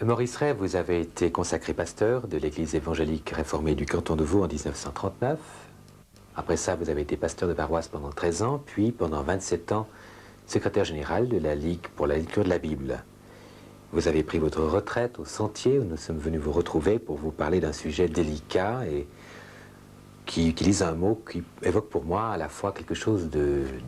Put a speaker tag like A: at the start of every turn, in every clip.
A: Maurice Ray, vous avez été consacré pasteur de l'Église évangélique réformée du canton de Vaud en 1939. Après ça, vous avez été pasteur de paroisse pendant 13 ans, puis pendant 27 ans, secrétaire général de la Ligue pour la lecture de la Bible. Vous avez pris votre retraite au Sentier, où nous sommes venus vous retrouver pour vous parler d'un sujet délicat et qui utilise un mot qui évoque pour moi à la fois quelque chose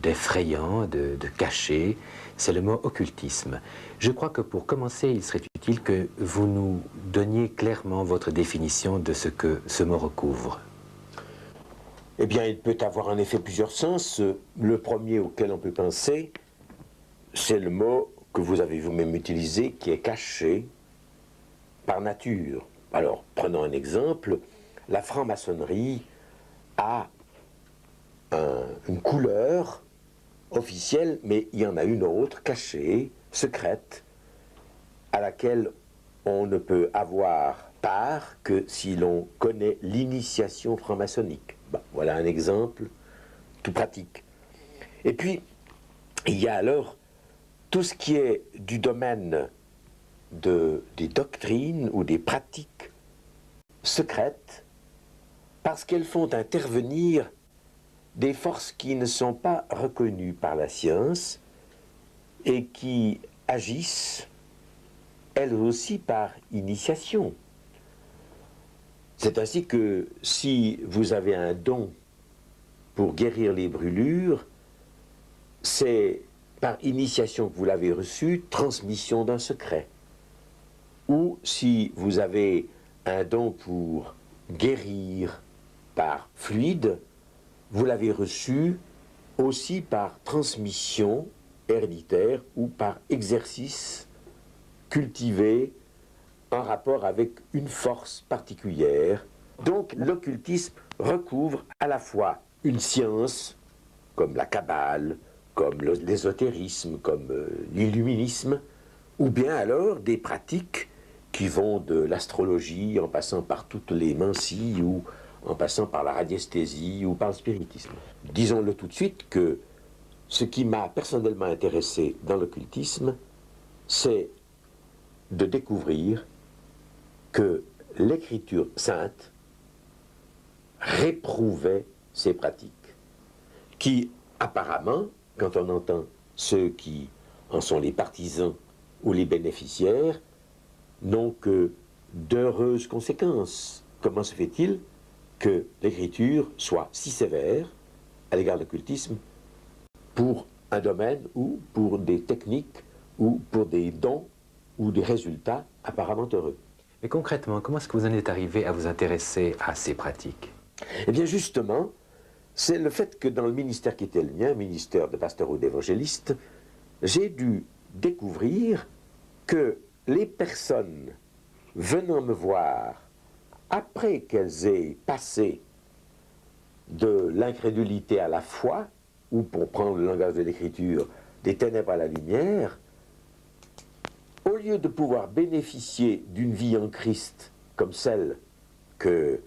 A: d'effrayant, de caché. C'est le mot occultisme. Je crois que pour commencer, il serait utile que vous nous donniez clairement votre définition de ce que ce mot recouvre.
B: Eh bien, il peut avoir en effet plusieurs sens. Le premier auquel on peut penser, c'est le mot que vous avez vous-même utilisé, qui est caché par nature. Alors, prenons un exemple. La franc-maçonnerie a une couleur officielle, mais il y en a une autre, cachée, secrète, à laquelle on ne peut avoir part que si l'on connaît l'initiation franc-maçonnique. Bon, voilà un exemple tout pratique. Et puis, il y a alors tout ce qui est du domaine des doctrines ou des pratiques secrètes, parce qu'elles font intervenir des forces qui ne sont pas reconnues par la science et qui agissent, elles aussi, par initiation. C'est ainsi que si vous avez un don pour guérir les brûlures, c'est par initiation que vous l'avez reçu, transmission d'un secret. Ou si vous avez un don pour guérir par fluide, vous l'avez reçu aussi par transmission héréditaire ou par exercice cultivé en rapport avec une force particulière. Donc l'occultisme recouvre à la fois une science, comme la Kabbale, comme l'ésotérisme, comme l'illuminisme, ou bien alors des pratiques qui vont de l'astrologie en passant par toutes les mancies ou en passant par la radiesthésie ou par le spiritisme. Disons-le tout de suite que ce qui m'a personnellement intéressé dans l'occultisme, c'est de découvrir que l'Écriture sainte réprouvait ces pratiques, qui apparemment, quand on entend ceux qui en sont les partisans ou les bénéficiaires, n'ont que d'heureuses conséquences. Comment se fait-il que l'Écriture soit si sévère à l'égard de l'occultisme pour un domaine ou pour des techniques ou pour des dons ou des résultats apparemment heureux?
A: Mais concrètement, comment est-ce que vous en êtes arrivé à vous intéresser à ces pratiques?
B: Eh bien justement, c'est le fait que dans le ministère qui était le mien, ministère de pasteur ou d'évangéliste, j'ai dû découvrir que les personnes venant me voir après qu'elles aient passé de l'incrédulité à la foi, ou pour prendre le langage de l'Écriture, des ténèbres à la lumière, au lieu de pouvoir bénéficier d'une vie en Christ comme celle que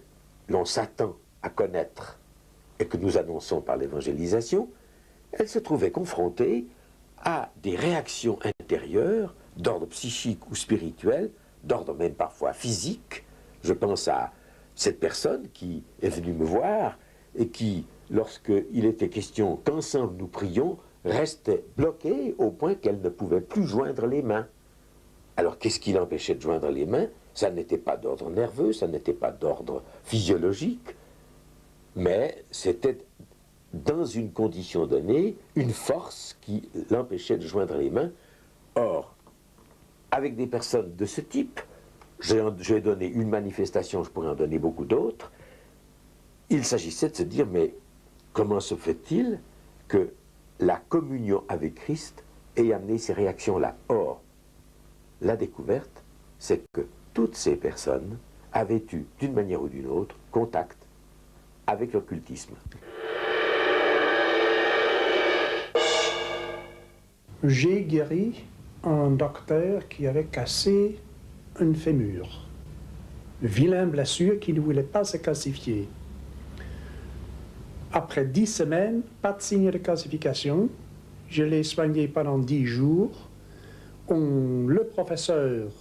B: l'on s'attend à connaître et que nous annonçons par l'évangélisation, elles se trouvaient confrontées à des réactions intérieures d'ordre psychique ou spirituel, d'ordre même parfois physique. Je pense à cette personne qui est venue me voir et qui, lorsqu'il était question qu'ensemble nous prions, restait bloquée au point qu'elle ne pouvait plus joindre les mains. Alors qu'est-ce qui l'empêchait de joindre les mains? Ça n'était pas d'ordre nerveux, ça n'était pas d'ordre physiologique, mais c'était dans une condition donnée, une force qui l'empêchait de joindre les mains. Or, avec des personnes de ce type, j'ai donné une manifestation, je pourrais en donner beaucoup d'autres, il s'agissait de se dire, mais comment se fait-il que la communion avec Christ ait amené ces réactions-là? Or, la découverte, c'est que toutes ces personnes avaient eu, d'une manière ou d'une autre, contact avec l'occultisme.
C: J'ai guéri un docteur qui avait cassé une fémur. Une vilaine blessure qui ne voulait pas se calcifier. Après 10 semaines, pas de signe de calcification. Je l'ai soigné pendant 10 jours. Le professeur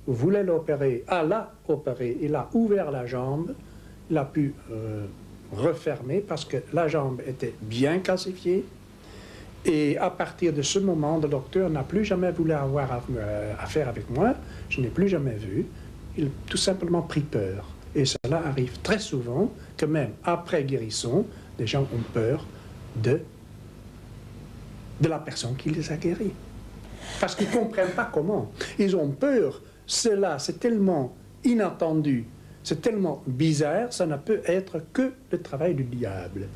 C: voulait l'opérer, l'a opéré, il a ouvert la jambe, il a pu refermer parce que la jambe était bien calcifiée. Et à partir de ce moment, le docteur n'a plus jamais voulu avoir affaire avec moi. Je n'ai plus jamais vu. Il a tout simplement pris peur. Et cela arrive très souvent que même après guérison, les gens ont peur de la personne qui les a guéris. Parce qu'ils ne comprennent pas comment. Ils ont peur. Cela, c'est tellement inattendu, c'est tellement bizarre, ça ne peut être que le travail du diable.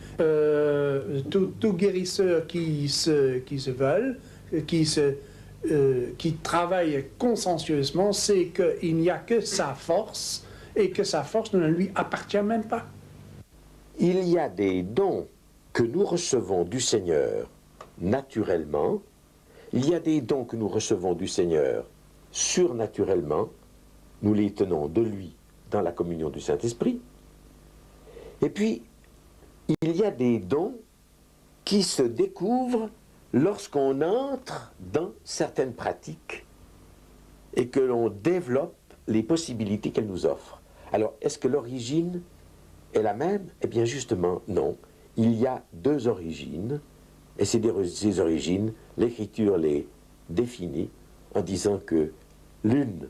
C: Tout guérisseur qui se veulent, qui travaille consciencieusement, c'est qu'il n'y a que sa force et que sa force ne lui appartient même pas.
B: Il y a des dons que nous recevons du Seigneur naturellement. Il y a des dons que nous recevons du Seigneur surnaturellement. Nous les tenons de lui dans la communion du Saint-Esprit. Et puis, il y a des dons qui se découvrent lorsqu'on entre dans certaines pratiques et que l'on développe les possibilités qu'elles nous offrent. Alors, est-ce que l'origine est la même? Eh bien, justement, non. Il y a deux origines, et ces origines, l'Écriture les définit en disant que l'une,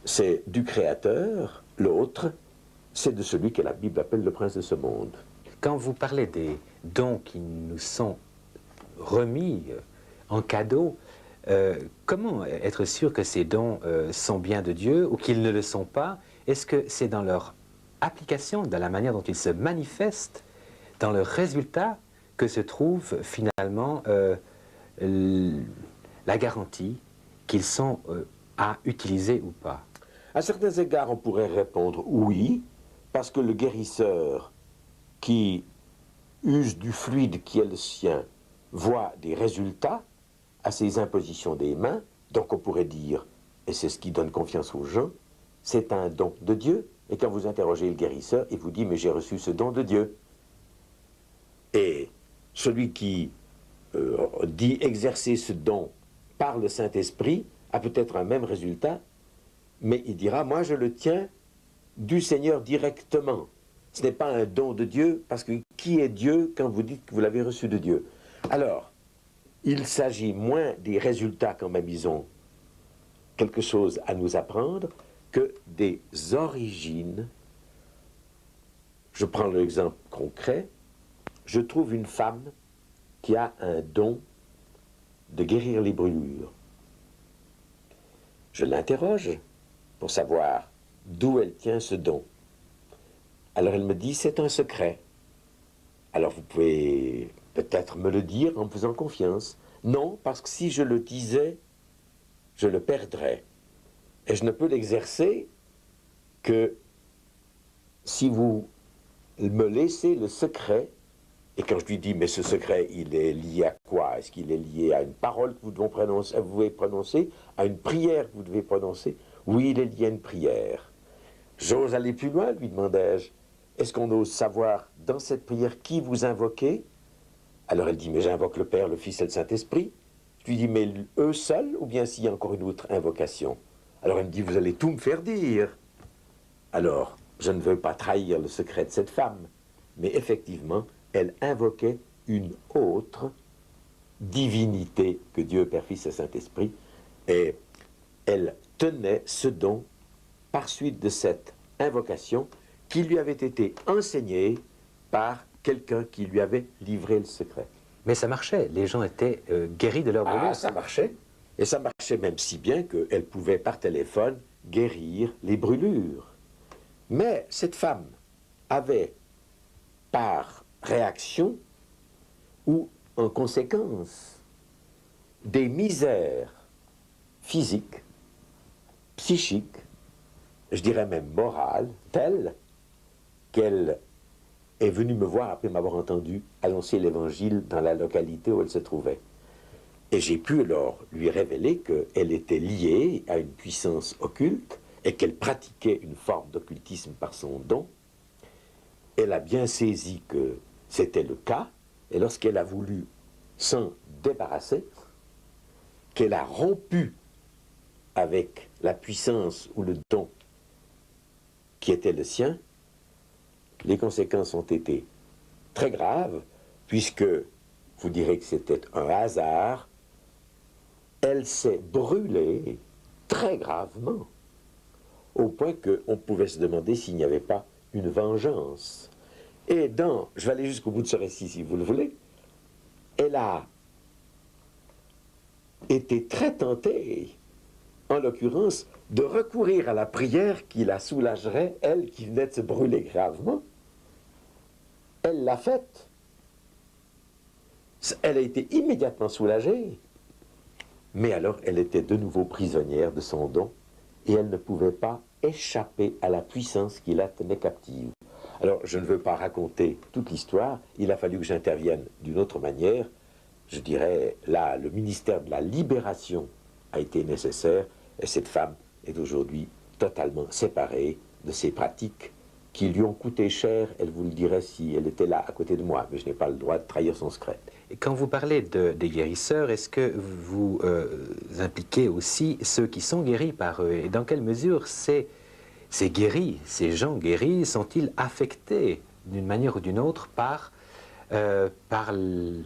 B: c'est du Créateur, l'autre, c'est de celui que la Bible appelle le prince de ce monde.
A: Quand vous parlez des dons qui nous sont remis en cadeau, comment être sûr que ces dons sont bien de Dieu ou qu'ils ne le sont pas? Est-ce que c'est dans leur application, dans la manière dont ils se manifestent, dans le résultat que se trouve finalement la garantie qu'ils sont à utiliser ou pas?
B: À certains égards, on pourrait répondre oui, parce que le guérisseur qui use du fluide qui est le sien voit des résultats à ses impositions des mains, donc on pourrait dire, et c'est ce qui donne confiance aux gens, c'est un don de Dieu. Et quand vous interrogez le guérisseur, il vous dit, mais j'ai reçu ce don de Dieu. Et celui qui dit exercer ce don par le Saint-Esprit a peut-être un même résultat, mais il dira, moi je le tiens du Seigneur directement. Ce n'est pas un don de Dieu, parce que qui est Dieu quand vous dites que vous l'avez reçu de Dieu? Alors, il s'agit moins des résultats quand même, ils ont quelque chose à nous apprendre, que des origines. Je prends l'exemple concret, je trouve une femme qui a un don de guérir les brûlures. Je l'interroge pour savoir d'où elle tient ce don. Alors elle me dit, c'est un secret. Alors vous pouvez peut-être me le dire en me faisant confiance. Non, parce que si je le disais, je le perdrais. Et je ne peux l'exercer que si vous me laissez le secret. Et quand je lui dis, mais ce secret, il est lié à quoi? Est-ce qu'il est lié à une parole que vous devez prononcer, à une prière que vous devez prononcer? Oui, il est lié à une prière. J'ose aller plus loin, lui demandai-je. Est-ce qu'on ose savoir dans cette prière qui vous invoquez? Alors elle dit, mais j'invoque le Père, le Fils et le Saint-Esprit. Je lui dis, mais eux seuls, ou bien s'il y a encore une autre invocation? Alors elle me dit, vous allez tout me faire dire. Alors, je ne veux pas trahir le secret de cette femme, mais effectivement, elle invoquait une autre divinité que Dieu, Père, Fils et Saint-Esprit, et elle tenait ce don par suite de cette invocation qui lui avait été enseignée par quelqu'un qui lui avait livré le secret.
A: Mais ça marchait, les gens étaient guéris de leur brûlure.
B: Ah, ça marchait. Et ça marchait même si bien qu'elle pouvait par téléphone guérir les brûlures. Mais cette femme avait, par réaction ou en conséquence, des misères physiques, psychiques, je dirais même morales, telles qu'elle est venue me voir après m'avoir entendu annoncer l'évangile dans la localité où elle se trouvait. Et j'ai pu alors lui révéler qu'elle était liée à une puissance occulte et qu'elle pratiquait une forme d'occultisme par son don. Elle a bien saisi que c'était le cas, et lorsqu'elle a voulu s'en débarrasser, qu'elle a rompu avec la puissance ou le don qui était le sien, les conséquences ont été très graves, puisque, vous direz que c'était un hasard, elle s'est brûlée très gravement, au point qu'on pouvait se demander s'il n'y avait pas une vengeance. Et je vais aller jusqu'au bout de ce récit si vous le voulez, elle a été très tentée, en l'occurrence, de recourir à la prière qui la soulagerait, elle qui venait de se brûler gravement. Elle l'a faite. Elle a été immédiatement soulagée. Mais alors, elle était de nouveau prisonnière de son don et elle ne pouvait pas échapper à la puissance qui la tenait captive. Alors, je ne veux pas raconter toute l'histoire, il a fallu que j'intervienne d'une autre manière. Je dirais, là, le ministère de la Libération a été nécessaire et cette femme est aujourd'hui totalement séparée de ces pratiques qui lui ont coûté cher, elle vous le dirait si elle était là à côté de moi, mais je n'ai pas le droit de trahir son secret.
A: Et quand vous parlez des guérisseurs, est-ce que vous impliquez aussi ceux qui sont guéris par eux? Et dans quelle mesure ces gens guéris, sont-ils affectés d'une manière ou d'une autre par le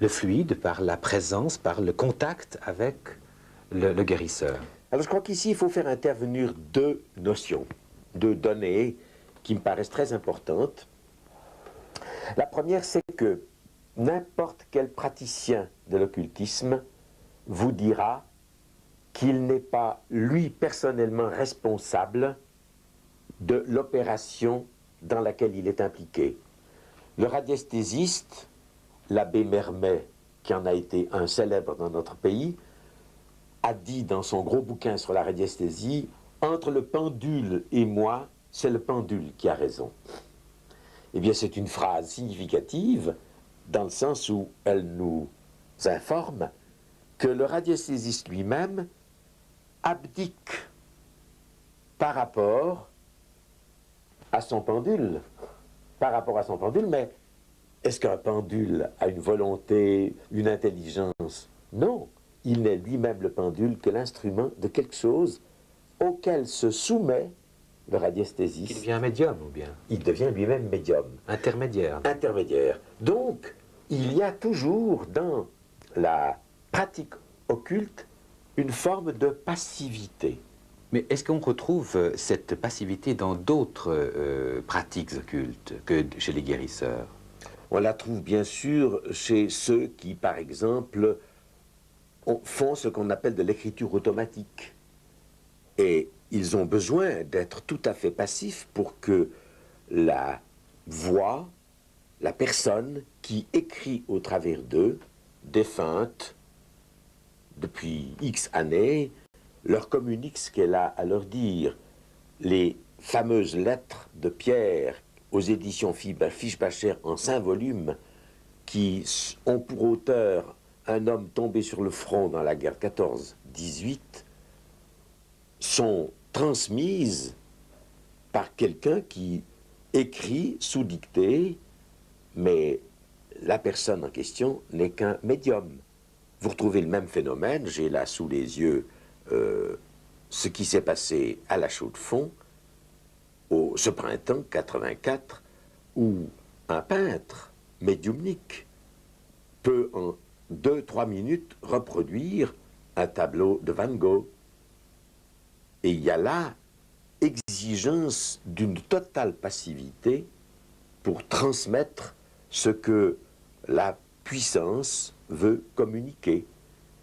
A: fluide, par la présence, par le contact avec le guérisseur?
B: Alors je crois qu'ici, il faut faire intervenir deux notions, deux données qui me paraissent très importantes. La première, c'est que n'importe quel praticien de l'occultisme vous dira qu'il n'est pas, lui, personnellement responsable de l'opération dans laquelle il est impliqué. Le radiesthésiste, l'abbé Mermet, qui en a été un célèbre dans notre pays, a dit dans son gros bouquin sur la radiesthésie, « Entre le pendule et moi, c'est le pendule qui a raison. » Eh bien, c'est une phrase significative dans le sens où elle nous informe que le radiesthésiste lui-même abdique par rapport à son pendule. Par rapport à son pendule, mais est-ce qu'un pendule a une volonté, une intelligence? Non, il n'est lui-même le pendule que l'instrument de quelque chose auquel se soumet le radiesthésiste.
A: Il devient un médium ou bien?
B: Il devient lui-même médium.
A: Intermédiaire.
B: Intermédiaire. Donc, il y a toujours dans la pratique occulte une forme de passivité.
A: Mais est-ce qu'on retrouve cette passivité dans d'autres pratiques occultes que chez les guérisseurs?
B: On la trouve bien sûr chez ceux qui, par exemple, font ce qu'on appelle de l'écriture automatique. Et ils ont besoin d'être tout à fait passifs pour que la voix, la personne qui écrit au travers d'eux, défunte, depuis X années, leur communique ce qu'elle a à leur dire. Les fameuses lettres de Pierre aux éditions Fischbacher en 5 volumes qui ont pour auteur un homme tombé sur le front dans la guerre 14-18 sont transmises par quelqu'un qui écrit sous dictée, mais la personne en question n'est qu'un médium. Vous retrouvez le même phénomène, j'ai là sous les yeux ce qui s'est passé à la Chaux-de-Fonds ce printemps 84, où un peintre médiumnique peut en 2-3 minutes reproduire un tableau de Van Gogh. Et il y a là exigence d'une totale passivité pour transmettre ce que la puissance veut communiquer.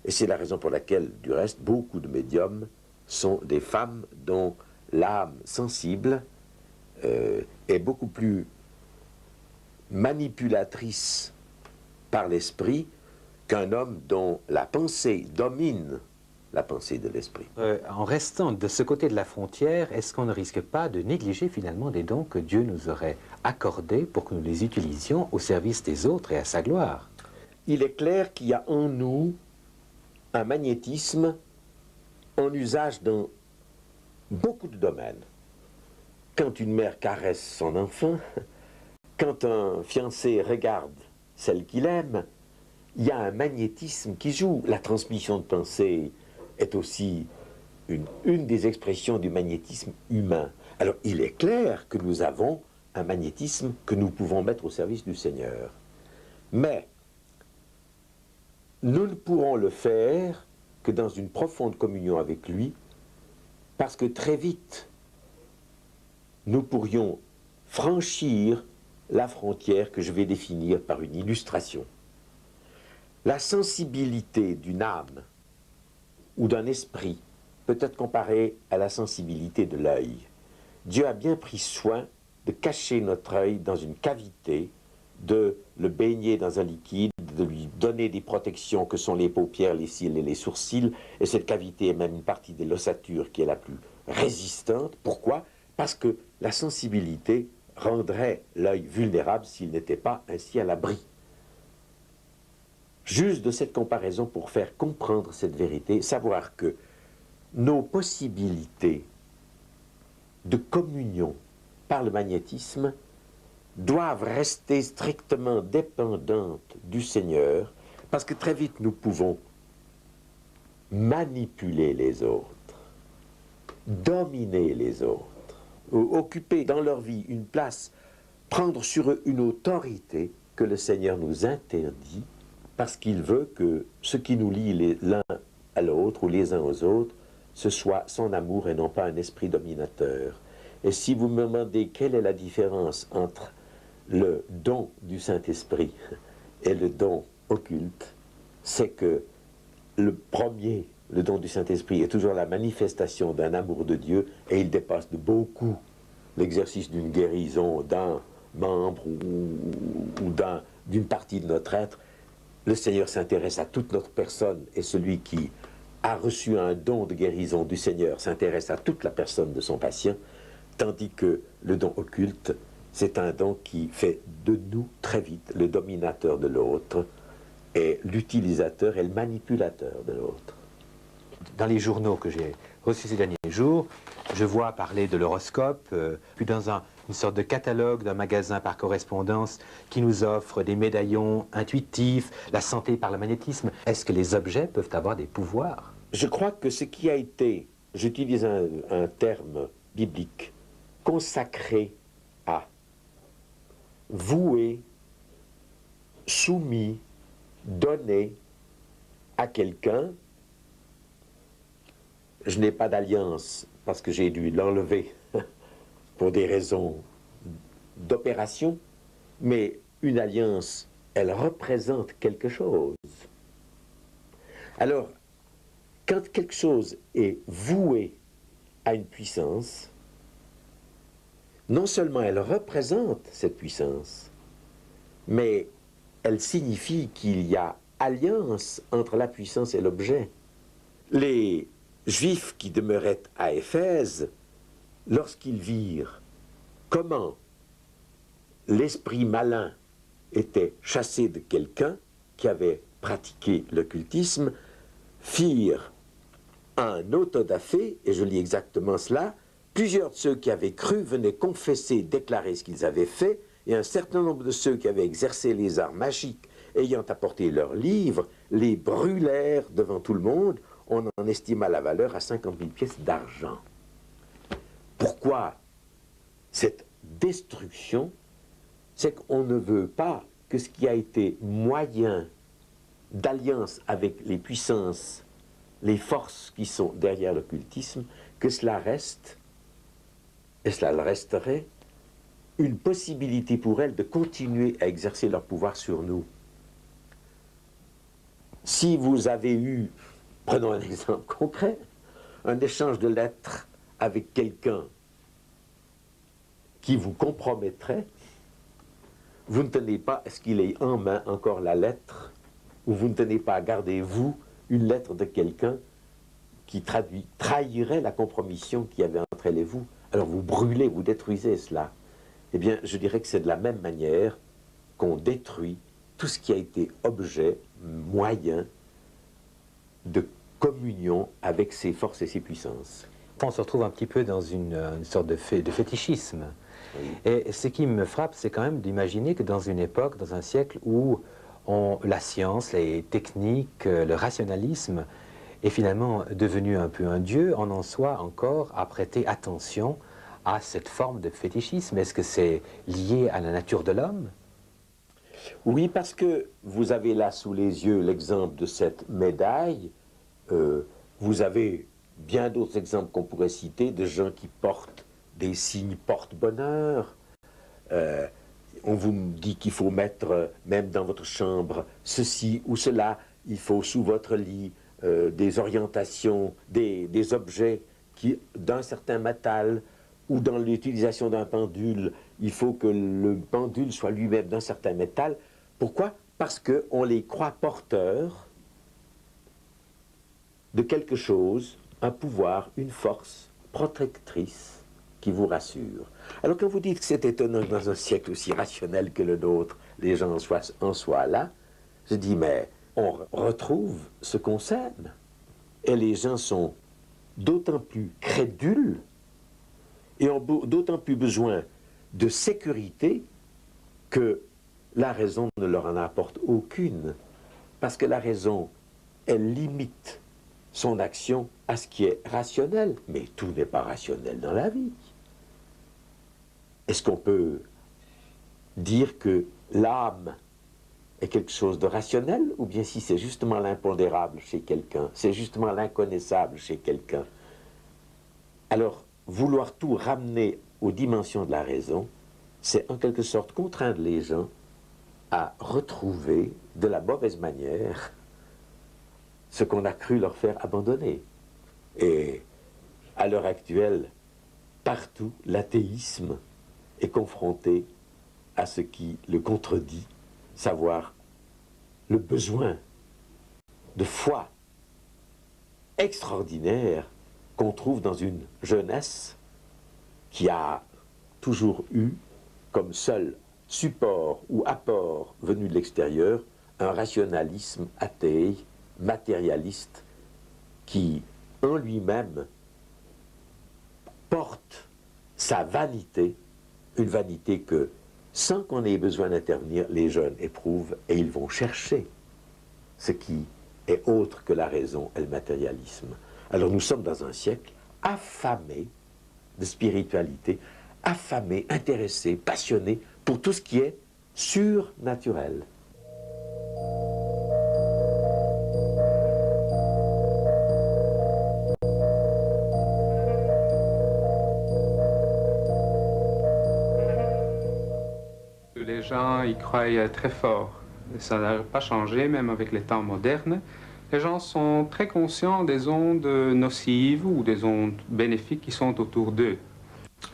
B: Et c'est la raison pour laquelle, du reste, beaucoup de médiums sont des femmes dont l'âme sensible est beaucoup plus manipulatrice par l'esprit qu'un homme dont la pensée domine la pensée de l'esprit.
A: En restant de ce côté de la frontière, est-ce qu'on ne risque pas de négliger finalement des dons que Dieu nous aurait accordés pour que nous les utilisions au service des autres et à sa gloire?
B: Il est clair qu'il y a en nous un magnétisme en usage dans beaucoup de domaines. Quand une mère caresse son enfant, quand un fiancé regarde celle qu'il aime, il y a un magnétisme qui joue. La transmission de pensée est aussi une des expressions du magnétisme humain. Alors, il est clair que nous avons un magnétisme que nous pouvons mettre au service du Seigneur. Mais, nous ne pourrons le faire que dans une profonde communion avec lui, parce que très vite, nous pourrions franchir la frontière que je vais définir par une illustration. La sensibilité d'une âme ou d'un esprit peut être comparée à la sensibilité de l'œil. Dieu a bien pris soin de cacher notre œil dans une cavité, de le baigner dans un liquide, de lui donner des protections que sont les paupières, les cils et les sourcils, et cette cavité est même une partie de l'ossature qui est la plus résistante. Pourquoi? Parce que la sensibilité rendrait l'œil vulnérable s'il n'était pas ainsi à l'abri. Juste de cette comparaison pour faire comprendre cette vérité, savoir que nos possibilités de communion par le magnétisme doivent rester strictement dépendantes du Seigneur, parce que très vite nous pouvons manipuler les autres, dominer les autres, occuper dans leur vie une place, prendre sur eux une autorité que le Seigneur nous interdit, parce qu'il veut que ce qui nous lie l'un à l'autre ou les uns aux autres, ce soit son amour et non pas un esprit dominateur. Et si vous me demandez quelle est la différence entre le don du Saint-Esprit et le don occulte, c'est que le premier, le don du Saint-Esprit, est toujours la manifestation d'un amour de Dieu, et il dépasse de beaucoup l'exercice d'une guérison d'un membre ou d'une partie de notre être. Le Seigneur s'intéresse à toute notre personne, et celui qui a reçu un don de guérison du Seigneur s'intéresse à toute la personne de son patient, tandis que le don occulte, c'est un don qui fait de nous très vite le dominateur de l'autre, et l'utilisateur et le manipulateur de l'autre.
A: Dans les journaux que j'ai reçus ces derniers jours, je vois parler de l'horoscope, puis dans une sorte de catalogue d'un magasin par correspondance qui nous offre des médaillons intuitifs, la santé par le magnétisme. Est-ce que les objets peuvent avoir des pouvoirs?
B: Je crois que ce qui a été, j'utilise un terme biblique, consacré à, voué, soumis, donné à quelqu'un. Je n'ai pas d'alliance parce que j'ai dû l'enlever pour des raisons d'opération, mais une alliance, elle représente quelque chose. Alors, quand quelque chose est voué à une puissance, non seulement elle représente cette puissance, mais elle signifie qu'il y a alliance entre la puissance et l'objet. Les Juifs qui demeuraient à Éphèse, lorsqu'ils virent comment l'esprit malin était chassé de quelqu'un qui avait pratiqué l'occultisme, firent un autodafé, et je lis exactement cela, plusieurs de ceux qui avaient cru venaient confesser, déclarer ce qu'ils avaient fait, et un certain nombre de ceux qui avaient exercé les arts magiques, ayant apporté leurs livres, les brûlèrent devant tout le monde. On en estima la valeur à 50 000 pièces d'argent. Pourquoi cette destruction? C'est qu'on ne veut pas que ce qui a été moyen d'alliance avec les puissances, les forces qui sont derrière l'occultisme, que cela reste, et cela le resterait, une possibilité pour elles de continuer à exercer leur pouvoir sur nous. Si vous avez eu, prenons un exemple concret, un échange de lettres avec quelqu'un qui vous compromettrait, vous ne tenez pas à ce qu'il ait en main encore la lettre, ou vous ne tenez pas à garder, vous, une lettre de quelqu'un qui trahirait la compromission qu'il y avait entre elle et vous. Alors vous brûlez, vous détruisez cela. Eh bien, je dirais que c'est de la même manière qu'on détruit tout ce qui a été objet, moyen de communion avec ses forces et ses puissances.
A: On se retrouve un petit peu dans une sorte de fétichisme.
B: Oui.
A: Et ce qui me frappe, c'est quand même d'imaginer que dans une époque, dans un siècle où la science, les techniques, le rationalisme est finalement devenu un peu un dieu, on en soit encore à prêter attention à cette forme de fétichisme. Est-ce que c'est lié à la nature de l'homme?
B: Oui, parce que vous avez là sous les yeux l'exemple de cette médaille. Vous avez bien d'autres exemples qu'on pourrait citer de gens qui portent des signes porte-bonheur. On vous dit qu'il faut mettre, même dans votre chambre, ceci ou cela. Il faut sous votre lit des orientations, des objets d'un certain métal, ou dans l'utilisation d'un pendule, il faut que le pendule soit lui-même d'un certain métal. Pourquoi? Parce qu'on les croit porteurs de quelque chose, un pouvoir, une force protectrice qui vous rassure. Alors quand vous dites que c'est étonnant que dans un siècle aussi rationnel que le nôtre, les gens en soient là, je dis mais on retrouve ce qu'on sème. Et les gens sont d'autant plus crédules et ont d'autant plus besoin de sécurité que la raison ne leur en apporte aucune. Parce que la raison, elle limite son action à ce qui est rationnel. Mais tout n'est pas rationnel dans la vie. Est-ce qu'on peut dire que l'âme est quelque chose de rationnel, ou bien si c'est justement l'impondérable chez quelqu'un, c'est justement l'inconnaissable chez quelqu'un? Alors, vouloir tout ramener aux dimensions de la raison, c'est en quelque sorte contraindre les gens à retrouver de la mauvaise manière ce qu'on a cru leur faire abandonner. Et à l'heure actuelle, partout, l'athéisme est confronté à ce qui le contredit, savoir le besoin de foi extraordinaire qu'on trouve dans une jeunesse qui a toujours eu comme seul support ou apport venu de l'extérieur un rationalisme athée, matérialiste, qui en lui-même porte sa vanité, une vanité que, sans qu'on ait besoin d'intervenir, les jeunes éprouvent et ils vont chercher ce qui est autre que la raison et le matérialisme. Alors nous sommes dans un siècle affamé de spiritualité, affamé, intéressé, passionné pour tout ce qui est surnaturel.
D: Les gens y croient très fort. Ça n'a pas changé, même avec les temps modernes. Les gens sont très conscients des ondes nocives ou des ondes bénéfiques qui sont autour d'eux.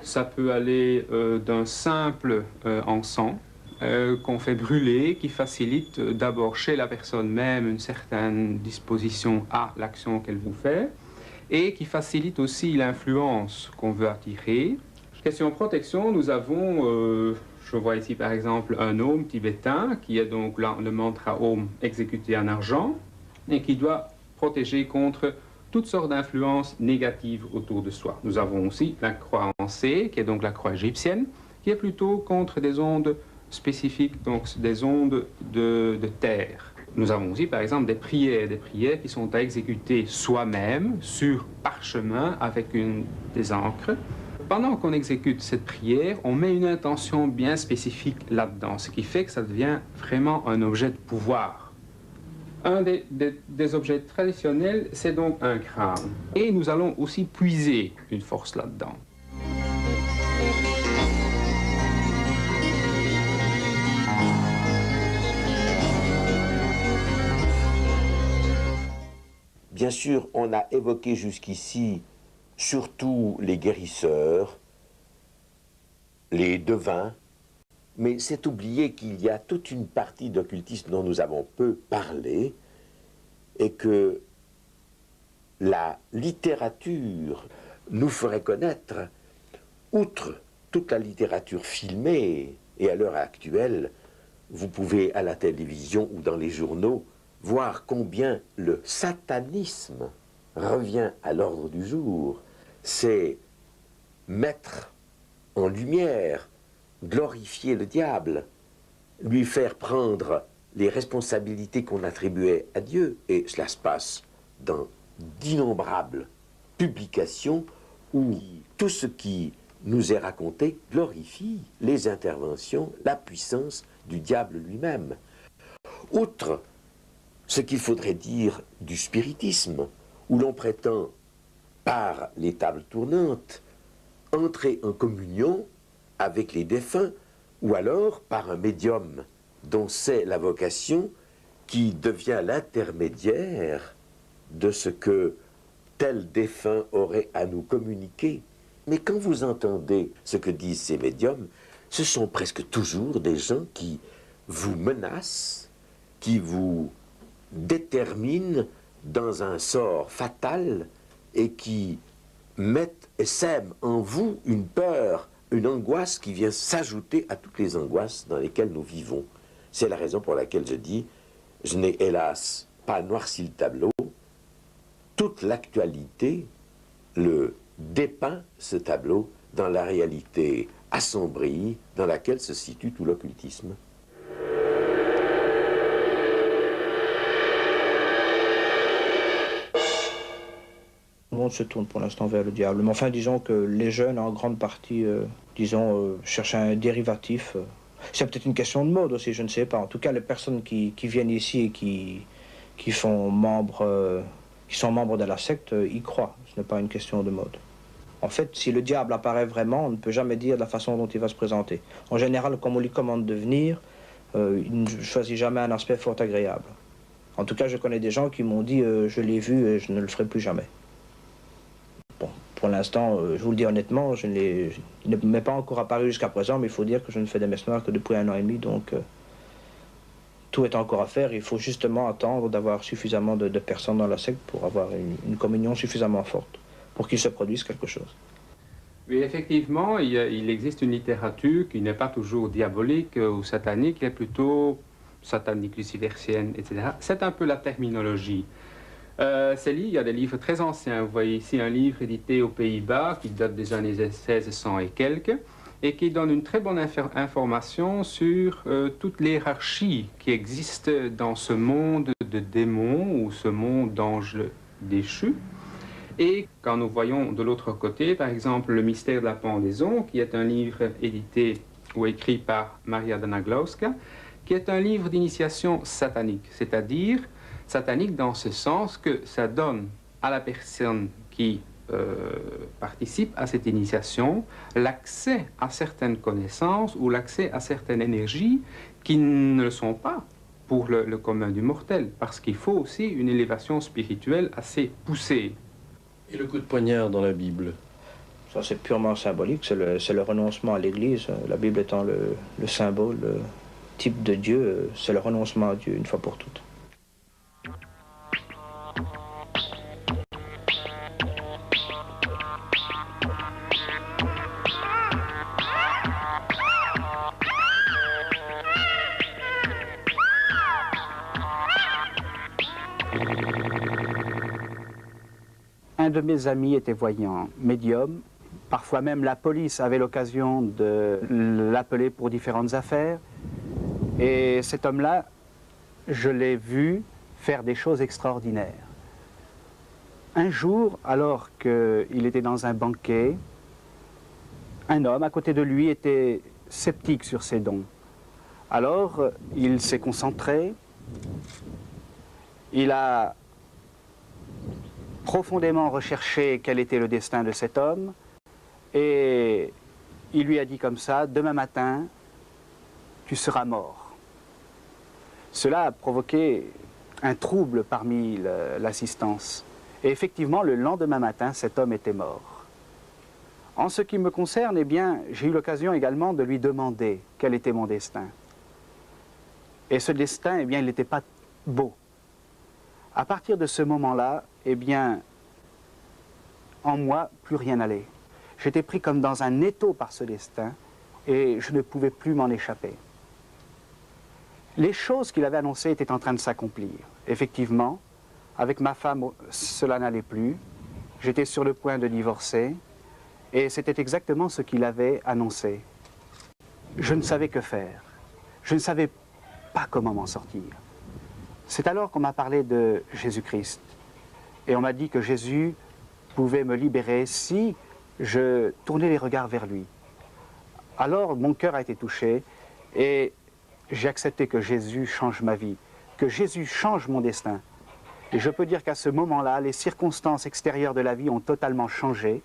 D: Ça peut aller d'un simple encens qu'on fait brûler, qui facilite d'abord chez la personne même une certaine disposition à l'action qu'elle vous fait, et qui facilite aussi l'influence qu'on veut attirer. Question protection, nous avons, je vois ici par exemple un aume tibétain, qui est donc le mantra Om exécuté en argent, et qui doit protéger contre toutes sortes d'influences négatives autour de soi. Nous avons aussi la croix en C, qui est donc la croix égyptienne, qui est plutôt contre des ondes spécifiques, donc des ondes de terre. Nous avons aussi par exemple des prières qui sont à exécuter soi-même sur parchemin avec des encres. Pendant qu'on exécute cette prière, on met une intention bien spécifique là-dedans, ce qui fait que ça devient vraiment un objet de pouvoir. Un des objets traditionnels, c'est donc un crâne. Et nous allons aussi puiser une force là-dedans.
B: Bien sûr, on a évoqué jusqu'ici surtout les guérisseurs, les devins, mais c'est oublier qu'il y a toute une partie d'occultisme dont nous avons peu parlé et que la littérature nous ferait connaître, outre toute la littérature filmée, et à l'heure actuelle, vous pouvez à la télévision ou dans les journaux voir combien le satanisme revient à l'ordre du jour. C'est mettre en lumière, glorifier le diable, lui faire prendre les responsabilités qu'on attribuait à Dieu. Et cela se passe dans d'innombrables publications où tout ce qui nous est raconté glorifie les interventions, la puissance du diable lui-même. Outre ce qu'il faudrait dire du spiritisme, où l'on prétend, par les tables tournantes, entrer en communion avec les défunts, ou alors par un médium dont c'est la vocation, qui devient l'intermédiaire de ce que tel défunt aurait à nous communiquer. Mais quand vous entendez ce que disent ces médiums, ce sont presque toujours des gens qui vous menacent, qui vous déterminent dans un sort fatal et qui mettent et sèment en vous une peur, une angoisse qui vient s'ajouter à toutes les angoisses dans lesquelles nous vivons. C'est la raison pour laquelle je dis, je n'ai hélas pas noirci le tableau, toute l'actualité le dépeint ce tableau dans la réalité assombrie dans laquelle se situe tout l'occultisme.
E: Le monde se tourne pour l'instant vers le diable. Mais enfin, disons que les jeunes, en grande partie, cherchent un dérivatif. C'est peut-être une question de mode aussi, je ne sais pas. En tout cas, les personnes qui viennent ici et qui sont membres de la secte y croient. Ce n'est pas une question de mode. En fait, si le diable apparaît vraiment, on ne peut jamais dire de la façon dont il va se présenter. En général, comme on lui commande de venir, il ne choisit jamais un aspect fort agréable. En tout cas, je connais des gens qui m'ont dit je l'ai vu et je ne le ferai plus jamais. Bon, pour l'instant, je vous le dis honnêtement, il ne m'est pas encore apparu jusqu'à présent, mais il faut dire que je ne fais des messes noires que depuis 1 an et demi, donc tout est encore à faire. Il faut justement attendre d'avoir suffisamment de personnes dans la secte pour avoir une communion suffisamment forte, pour qu'il se produise quelque chose.
D: Oui, effectivement, il existe une littérature qui n'est pas toujours diabolique ou satanique, qui est plutôt satanique, luciversienne, etc. C'est un peu la terminologie. Il y a des livres très anciens. Vous voyez ici un livre édité aux Pays-Bas qui date des années 1600 et quelques et qui donne une très bonne information sur toute l'hiérarchie qui existe dans ce monde de démons ou ce monde d'anges déchus. Et quand nous voyons de l'autre côté, par exemple, Le mystère de la pendaison, qui est un livre édité ou écrit par Maria Danaglowska, qui est un livre d'initiation satanique, c'est-à-dire satanique dans ce sens que ça donne à la personne qui participe à cette initiation l'accès à certaines connaissances ou l'accès à certaines énergies qui ne le sont pas pour le commun du mortel, parce qu'il faut aussi une élévation spirituelle assez poussée.
F: Et le coup de poignard dans la Bible?
E: Ça, c'est purement symbolique, c'est le renoncement à l'Église. La Bible étant le symbole, le type de Dieu, c'est le renoncement à Dieu une fois pour toutes.
G: Un de mes amis était voyant médium. Parfois même la police avait l'occasion de l'appeler pour différentes affaires. Et cet homme-là, je l'ai vu faire des choses extraordinaires. Un jour, alors qu'il était dans un banquet, un homme à côté de lui était sceptique sur ses dons. Alors, il s'est concentré, il a profondément recherché quel était le destin de cet homme, et il lui a dit comme ça, demain matin, tu seras mort. Cela a provoqué un trouble parmi l'assistance. Et effectivement, le lendemain matin, cet homme était mort. En ce qui me concerne, eh bien, j'ai eu l'occasion également de lui demander quel était mon destin. Et ce destin, eh bien, il n'était pas beau. À partir de ce moment-là, eh bien, en moi, plus rien n'allait. J'étais pris comme dans un étau par ce destin et je ne pouvais plus m'en échapper. Les choses qu'il avait annoncées étaient en train de s'accomplir. Effectivement, avec ma femme, cela n'allait plus. J'étais sur le point de divorcer et c'était exactement ce qu'il avait annoncé. Je ne savais que faire. Je ne savais pas comment m'en sortir. C'est alors qu'on m'a parlé de Jésus-Christ. Et on m'a dit que Jésus pouvait me libérer si je tournais les regards vers lui. Alors mon cœur a été touché et j'ai accepté que Jésus change ma vie, que Jésus change mon destin. Et je peux dire qu'à ce moment-là, les circonstances extérieures de la vie ont totalement changé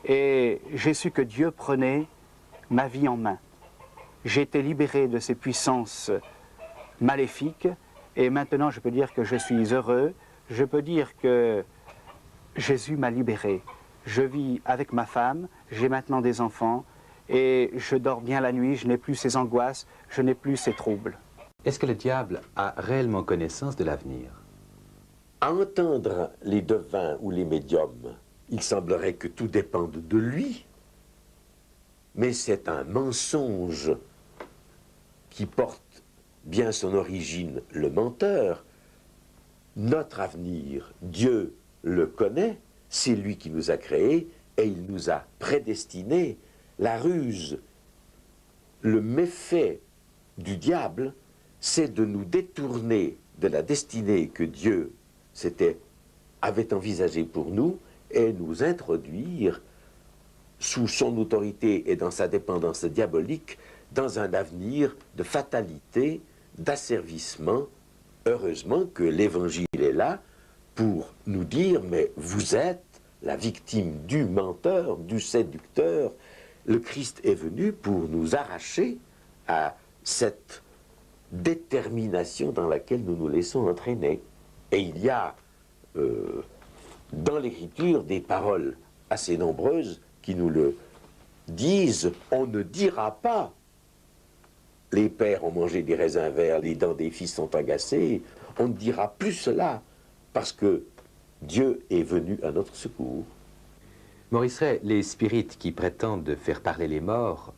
G: et j'ai su que Dieu prenait ma vie en main. J'ai été libéré de ces puissances maléfiques et maintenant je peux dire que je suis heureux, je peux dire que Jésus m'a libéré. Je vis avec ma femme, j'ai maintenant des enfants et je dors bien la nuit, je n'ai plus ces angoisses, je n'ai plus ces troubles.
A: Est-ce que le diable a réellement connaissance de l'avenir?
B: À entendre les devins ou les médiums, il semblerait que tout dépende de lui. Mais c'est un mensonge qui porte bien son origine, le menteur. Notre avenir, Dieu le connaît, c'est lui qui nous a créés et il nous a prédestinés. La ruse, le méfait du diable, c'est de nous détourner de la destinée que Dieu avait envisagée pour nous et nous introduire sous son autorité et dans sa dépendance diabolique dans un avenir de fatalité, d'asservissement. Heureusement que l'Évangile est là pour nous dire, mais vous êtes la victime du menteur, du séducteur. Le Christ est venu pour nous arracher à cette détermination dans laquelle nous nous laissons entraîner. Et il y a dans l'Écriture des paroles assez nombreuses qui nous le disent. On ne dira pas « les pères ont mangé des raisins verts, les dents des fils sont agacées ». On ne dira plus cela parce que Dieu est venu à notre secours.
A: Maurice Ray, les spirites qui prétendent faire parler les morts,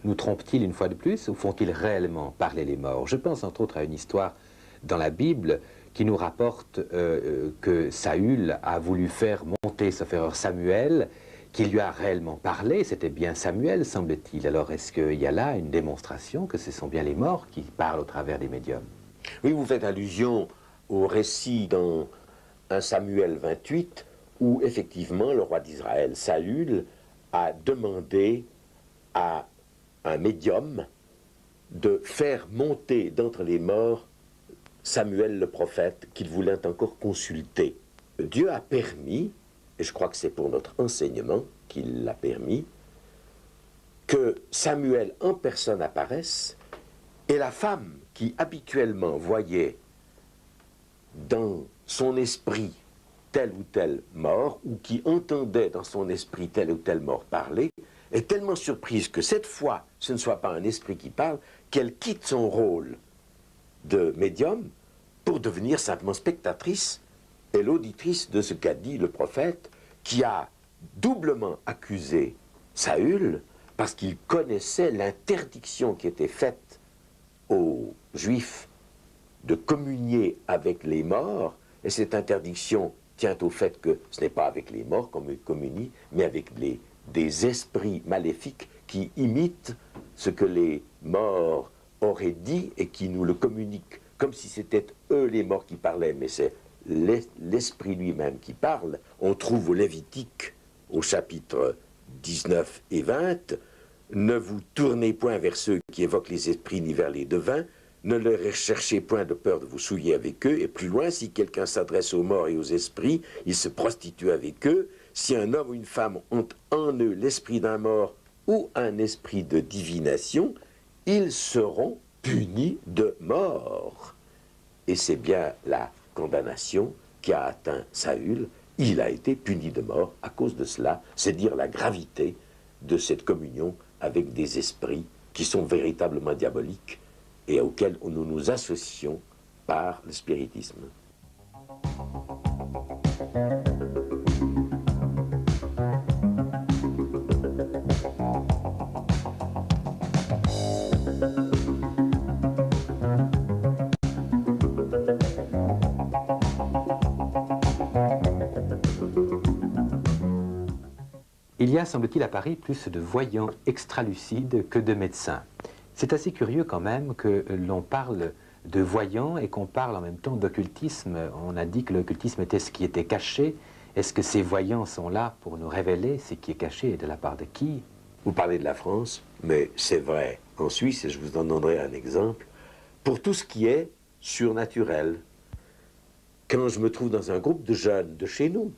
A: nous trompent-ils une fois de plus ou font-ils réellement parler les morts? Je pense entre autres à une histoire dans la Bible qui nous rapporte que Saül a voulu faire monter, sauf erreur, Samuel, qui lui a réellement parlé. C'était bien Samuel, semble-t-il. Alors est-ce qu'il y a là une démonstration que ce sont bien les morts qui parlent au travers des médiums?
B: Oui, vous faites allusion au récit dans 1 Samuel 28, où effectivement le roi d'Israël, Saül, a demandé à un médium de faire monter d'entre les morts Samuel le prophète qu'il voulait encore consulter. Dieu a permis, et je crois que c'est pour notre enseignement qu'il l'a permis, que Samuel en personne apparaisse, et la femme qui habituellement voyait dans son esprit tel ou tel mort, ou qui entendait dans son esprit tel ou tel mort parler, est tellement surprise que cette fois, ce ne soit pas un esprit qui parle, qu'elle quitte son rôle de médium pour devenir simplement spectatrice et l'auditrice de ce qu'a dit le prophète, qui a doublement accusé Saül parce qu'il connaissait l'interdiction qui était faite aux Juifs de communier avec les morts, et cette interdiction tient au fait que ce n'est pas avec les morts qu'on communie, mais avec des esprits maléfiques qui imitent ce que les morts auraient dit et qui nous le communiquent, comme si c'était eux les morts qui parlaient, mais c'est l'esprit lui-même qui parle. On trouve au Lévitique, au chapitre 19 et 20, « Ne vous tournez point vers ceux qui évoquent les esprits ni vers les devins, ne leur recherchez point de peur de vous souiller avec eux, et plus loin, si quelqu'un s'adresse aux morts et aux esprits, il se prostitue avec eux. Si un homme ou une femme ont en eux l'esprit d'un mort ou un esprit de divination, ils seront punis de mort. » Et c'est bien la condamnation qui a atteint Saül. Il a été puni de mort à cause de cela. C'est dire la gravité de cette communion avec des esprits qui sont véritablement diaboliques et auxquels nous nous associons par le spiritisme.
A: Il y a, semble-t-il, à Paris plus de voyants extralucides que de médecins. C'est assez curieux quand même que l'on parle de voyants et qu'on parle en même temps d'occultisme. On a dit que l'occultisme était ce qui était caché. Est-ce que ces voyants sont là pour nous révéler ce qui est caché et de la part de qui?
B: Vous parlez de la France, mais c'est vrai en Suisse, et je vous en donnerai un exemple, pour tout ce qui est surnaturel. Quand je me trouve dans un groupe de jeunes de chez nous,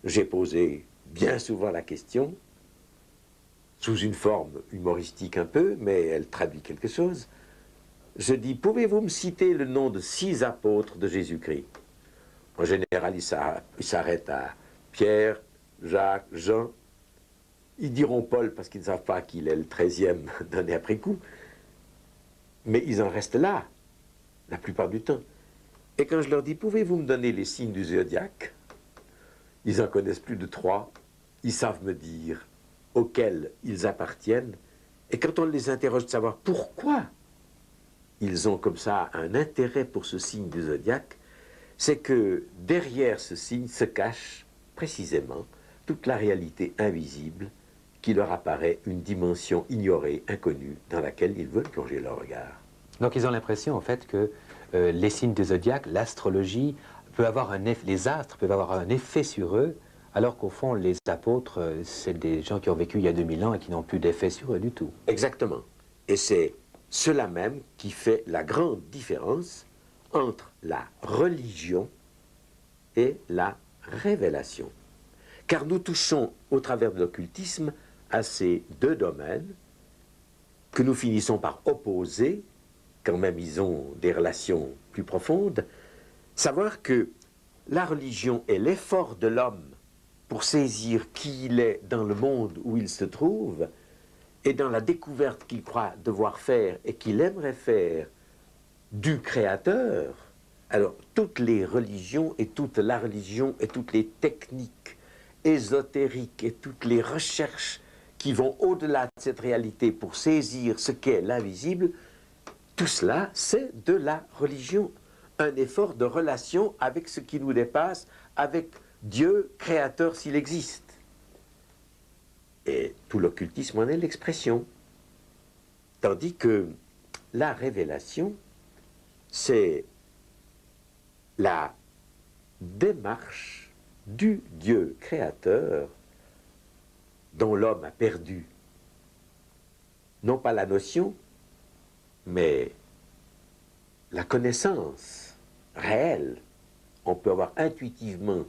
B: j'ai posé bien souvent la question, sous une forme humoristique un peu, mais elle traduit quelque chose. Je dis, pouvez-vous me citer le nom de 6 apôtres de Jésus-Christ? En général, ils s'arrêtent à Pierre, Jacques, Jean. Ils diront Paul parce qu'ils ne savent pas qu'il est le 13e donné après coup. Mais ils en restent là, la plupart du temps. Et quand je leur dis, pouvez-vous me donner les signes du zodiaque? Ils en connaissent plus de 3. Ils savent me dire auxquels ils appartiennent. Et quand on les interroge de savoir pourquoi ils ont comme ça un intérêt pour ce signe du zodiaque, c'est que derrière ce signe se cache précisément toute la réalité invisible qui leur apparaît une dimension ignorée, inconnue, dans laquelle ils veulent plonger leur regard.
A: Donc ils ont l'impression en fait que les signes du zodiaque, l'astrologie, peut avoir un effet, les astres peuvent avoir un effet sur eux, alors qu'au fond les apôtres, c'est des gens qui ont vécu il y a 2000 ans et qui n'ont plus d'effet sur eux du tout.
B: Exactement. Et c'est cela même qui fait la grande différence entre la religion et la révélation. Car nous touchons, au travers de l'occultisme, à ces 2 domaines que nous finissons par opposer, quand même ils ont des relations plus profondes, savoir que la religion est l'effort de l'homme pour saisir qui il est dans le monde où il se trouve, et dans la découverte qu'il croit devoir faire et qu'il aimerait faire du Créateur. Alors, toutes les religions et toute la religion et toutes les techniques ésotériques et toutes les recherches qui vont au-delà de cette réalité pour saisir ce qu'est l'invisible, tout cela, c'est de la religion. Un effort de relation avec ce qui nous dépasse, avec Dieu, Créateur s'il existe. Et tout l'occultisme en est l'expression. Tandis que la révélation, c'est la démarche du Dieu créateur dont l'homme a perdu, non pas la notion, mais la connaissance réelle. On peut avoir intuitivement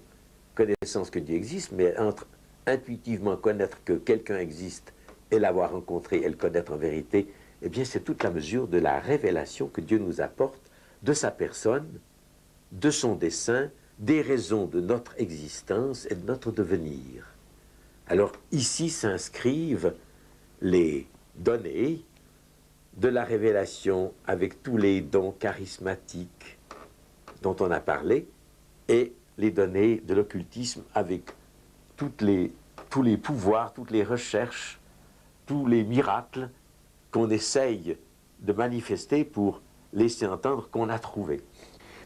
B: connaissance que Dieu existe, mais entre intuitivement connaître que quelqu'un existe et l'avoir rencontré et le connaître en vérité, eh bien c'est toute la mesure de la révélation que Dieu nous apporte de sa personne, de son dessein, des raisons de notre existence et de notre devenir. Alors ici s'inscrivent les données de la révélation avec tous les dons charismatiques dont on a parlé et les données de l'occultisme avec tous les pouvoirs, toutes les recherches, tous les miracles qu'on essaye de manifester pour laisser entendre qu'on a trouvé.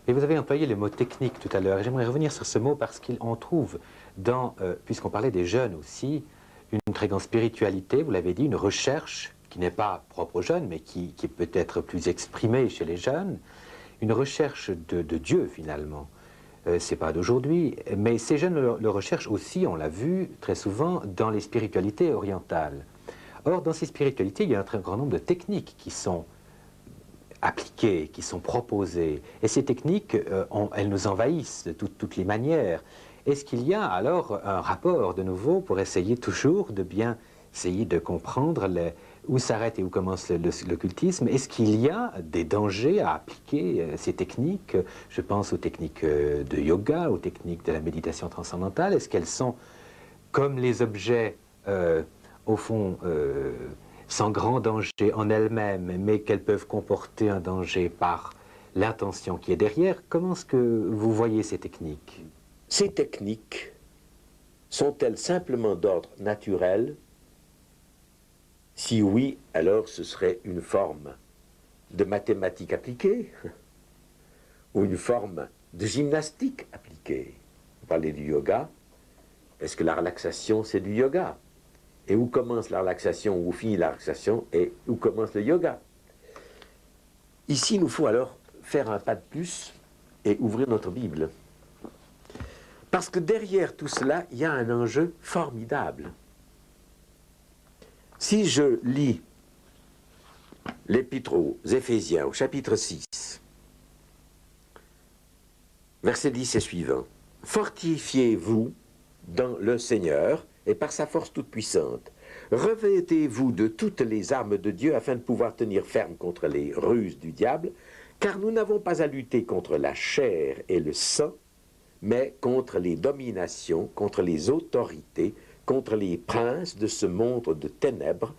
A: Mais vous avez employé le mot technique tout à l'heure, et j'aimerais revenir sur ce mot parce qu'on trouve dans, puisqu'on parlait des jeunes aussi, une très grande spiritualité, vous l'avez dit, une recherche qui n'est pas propre aux jeunes, mais qui peut être plus exprimée chez les jeunes, une recherche de Dieu finalement. C'est pas d'aujourd'hui, mais ces jeunes le recherchent aussi, on l'a vu très souvent, dans les spiritualités orientales. Or, dans ces spiritualités, il y a un très grand nombre de techniques qui sont appliquées, qui sont proposées. Et ces techniques, elles nous envahissent de toutes les manières. Est-ce qu'il y a alors un rapport, de nouveau, pour essayer toujours de bien essayer de comprendre où s'arrête et où commence l'occultisme? Est-ce qu'il y a des dangers à appliquer ces techniques? Je pense aux techniques de yoga, aux techniques de la méditation transcendantale. Est-ce qu'elles sont comme les objets, au fond, sans grand danger en elles-mêmes, mais qu'elles peuvent comporter un danger par l'intention qui est derrière? Comment est-ce que vous voyez ces techniques?
B: Ces techniques sont-elles simplement d'ordre naturel? Si oui, alors ce serait une forme de mathématiques appliquées ou une forme de gymnastique appliquée. Vous parlez du yoga. Est-ce que la relaxation, c'est du yoga? Et où commence la relaxation, où finit la relaxation, et où commence le yoga? Ici, il nous faut alors faire un pas de plus et ouvrir notre Bible. Parce que derrière tout cela, il y a un enjeu formidable. Si je lis l'Épître aux Éphésiens au chapitre 6, verset 10 et suivant, « Fortifiez-vous dans le Seigneur et par sa force toute puissante. Revêtez-vous de toutes les armes de Dieu afin de pouvoir tenir ferme contre les ruses du diable, car nous n'avons pas à lutter contre la chair et le sang, mais contre les dominations, contre les autorités, contre les princes de ce monde de ténèbres,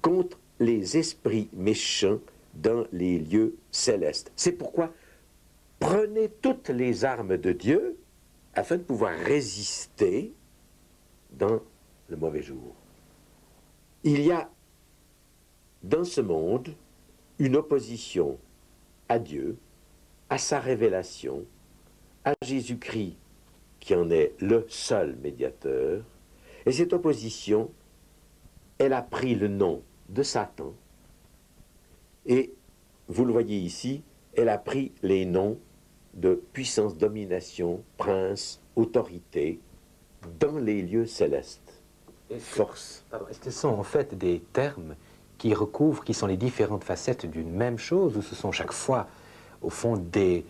B: contre les esprits méchants dans les lieux célestes. » C'est pourquoi prenez toutes les armes de Dieu afin de pouvoir résister dans le mauvais jour. Il y a dans ce monde une opposition à Dieu, à sa révélation, à Jésus-Christ qui en est le seul médiateur, et cette opposition, elle a pris le nom de Satan, et vous le voyez ici, elle a pris les noms de puissance, domination, prince, autorité, dans les lieux célestes. Force.
A: Est-ce que ce sont en fait des termes qui recouvrent, qui sont les différentes facettes d'une même chose, ou ce sont chaque fois, au fond, des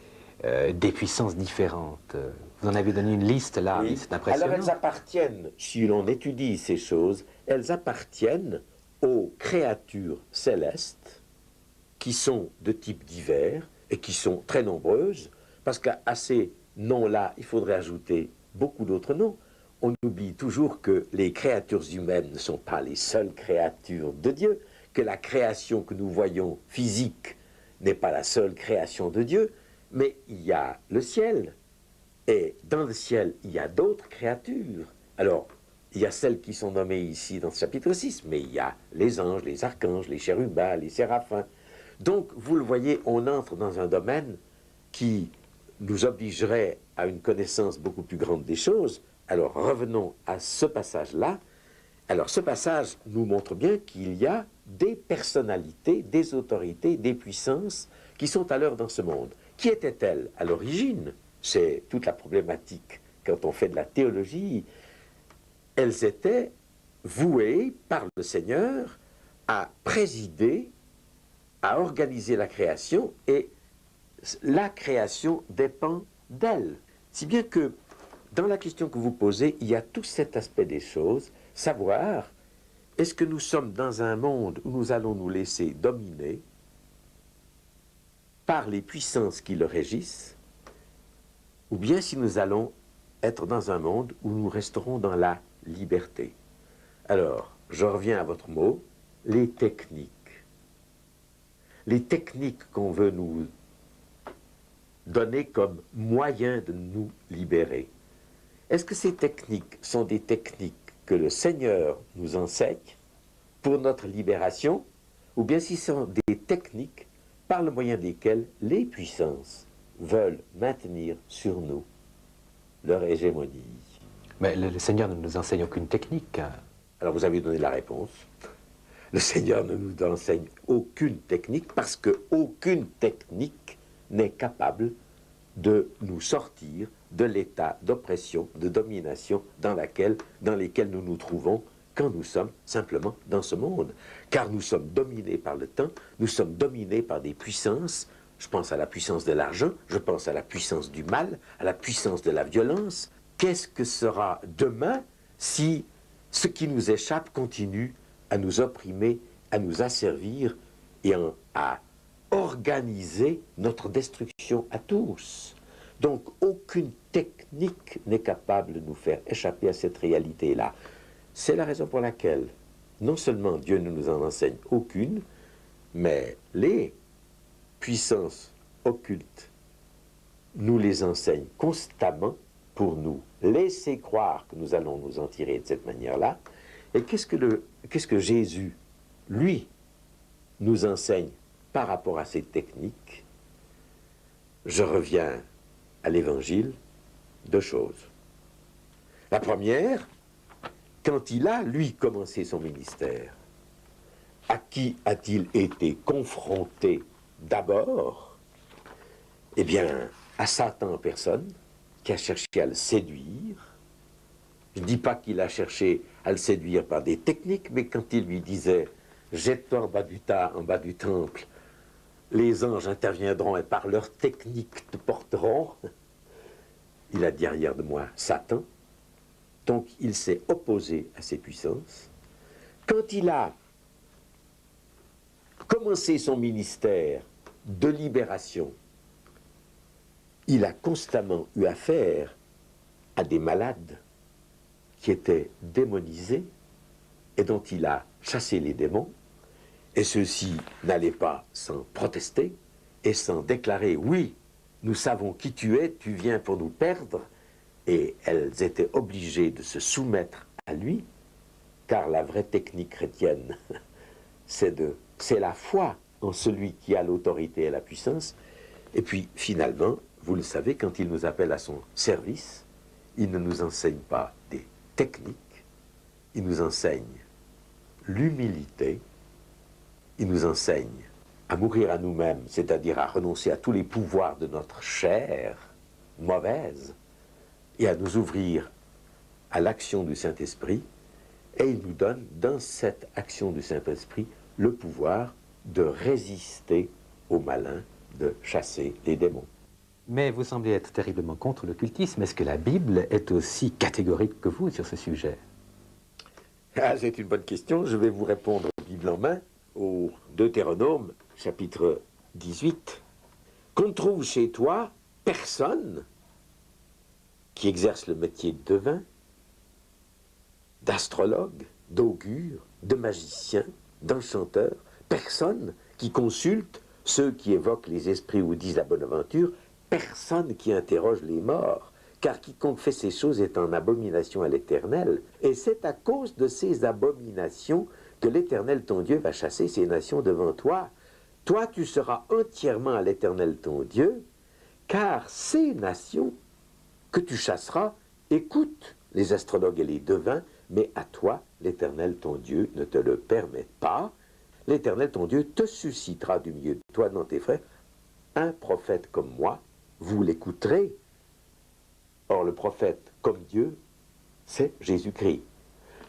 A: puissances différentes? Vous en avez donné une liste là,
B: Oui.
A: c'est impressionnant.
B: Alors elles appartiennent, si l'on étudie ces choses, elles appartiennent aux créatures célestes qui sont de types divers et qui sont très nombreuses, parce qu'à ces noms-là, il faudrait ajouter beaucoup d'autres noms. On oublie toujours que les créatures humaines ne sont pas les seules créatures de Dieu, que la création que nous voyons physique n'est pas la seule création de Dieu, mais il y a le ciel, et dans le ciel, il y a d'autres créatures. Alors, il y a celles qui sont nommées ici dans ce chapitre 6, mais il y a les anges, les archanges, les chérubins, les séraphins. Donc, vous le voyez, on entre dans un domaine qui nous obligerait à une connaissance beaucoup plus grande des choses. Alors, revenons à ce passage-là. Alors, ce passage nous montre bien qu'il y a des personnalités, des autorités, des puissances qui sont à l'œuvre dans ce monde. Qui étaient-elles à l'origine? C'est toute la problématique quand on fait de la théologie. Elles étaient vouées par le Seigneur à présider, à organiser la création, et la création dépend d'elles. Si bien que dans la question que vous posez, il y a tout cet aspect des choses, savoir, est-ce que nous sommes dans un monde où nous allons nous laisser dominer par les puissances qui le régissent, ou bien si nous allons être dans un monde où nous resterons dans la liberté. Alors, je reviens à votre mot, les techniques. Les techniques qu'on veut nous donner comme moyen de nous libérer. Est-ce que ces techniques sont des techniques que le Seigneur nous enseigne pour notre libération, ou bien si ce sont des techniques par le moyen desquelles les puissances veulent maintenir sur nous leur hégémonie?
A: Mais le Seigneur ne nous enseigne aucune technique.
B: Alors vous avez donné la réponse. Le Seigneur ne nous enseigne aucune technique parce qu'aucune technique n'est capable de nous sortir de l'état d'oppression, de domination dans lesquels nous nous trouvons quand nous sommes simplement dans ce monde. Car nous sommes dominés par le temps, nous sommes dominés par des puissances. Je pense à la puissance de l'argent, je pense à la puissance du mal, à la puissance de la violence. Qu'est-ce que sera demain si ce qui nous échappe continue à nous opprimer, à nous asservir et à organiser notre destruction à tous? Donc aucune technique n'est capable de nous faire échapper à cette réalité-là. C'est la raison pour laquelle non seulement Dieu ne nous en enseigne aucune, mais les puissances occultes nous les enseignent constamment pour nous laisser croire que nous allons nous en tirer de cette manière-là. Et qu'est-ce que Jésus, lui, nous enseigne par rapport à ces techniques? Je reviens à l'Évangile, deux choses. La première, quand il a, lui, commencé son ministère, à qui a-t-il été confronté d'abord? Eh bien, à Satan en personne, qui a cherché à le séduire. Je ne dis pas qu'il a cherché à le séduire par des techniques, mais quand il lui disait « Jette-toi en bas du temple, les anges interviendront et par leur technique te porteront », il a dit arrière de moi « Satan ». Donc il s'est opposé à ces puissances. Quand il a commencé son ministère de libération, il a constamment eu affaire à des malades qui étaient démonisés et dont il a chassé les démons, et ceux-ci n'allaient pas sans protester et sans déclarer « Oui, nous savons qui tu viens pour nous perdre », et elles étaient obligées de se soumettre à lui, car la vraie technique chrétienne, c'est la foi en celui qui a l'autorité et la puissance. Et puis finalement, vous le savez, quand il nous appelle à son service, il ne nous enseigne pas des techniques, il nous enseigne l'humilité, il nous enseigne à mourir à nous-mêmes, c'est-à-dire à renoncer à tous les pouvoirs de notre chair mauvaise et à nous ouvrir à l'action du Saint-Esprit, et il nous donne dans cette action du Saint-Esprit le pouvoir de résister au malin, de chasser les démons.
A: Mais vous semblez être terriblement contre l'occultisme. Est-ce que la Bible est aussi catégorique que vous sur ce sujet?
B: Ah, c'est une bonne question. Je vais vous répondre Bible en main au Deutéronome, chapitre 18. Qu'on trouve chez toi personne qui exerce le métier de devin, d'astrologue, d'augure, de magicien, d'enchanteur, personne qui consulte ceux qui évoquent les esprits ou disent la bonne aventure, personne qui interroge les morts, car quiconque fait ces choses est en abomination à l'Éternel, et c'est à cause de ces abominations que l'Éternel ton Dieu va chasser ces nations devant toi. Toi, tu seras entièrement à l'Éternel ton Dieu, car ces nations que tu chasseras écoutent les astrologues et les devins, mais à toi, l'Éternel ton Dieu ne te le permet pas. L'Éternel ton Dieu te suscitera du milieu de toi, dans tes frères, un prophète comme moi, vous l'écouterez. Or, le prophète comme Dieu, c'est Jésus-Christ.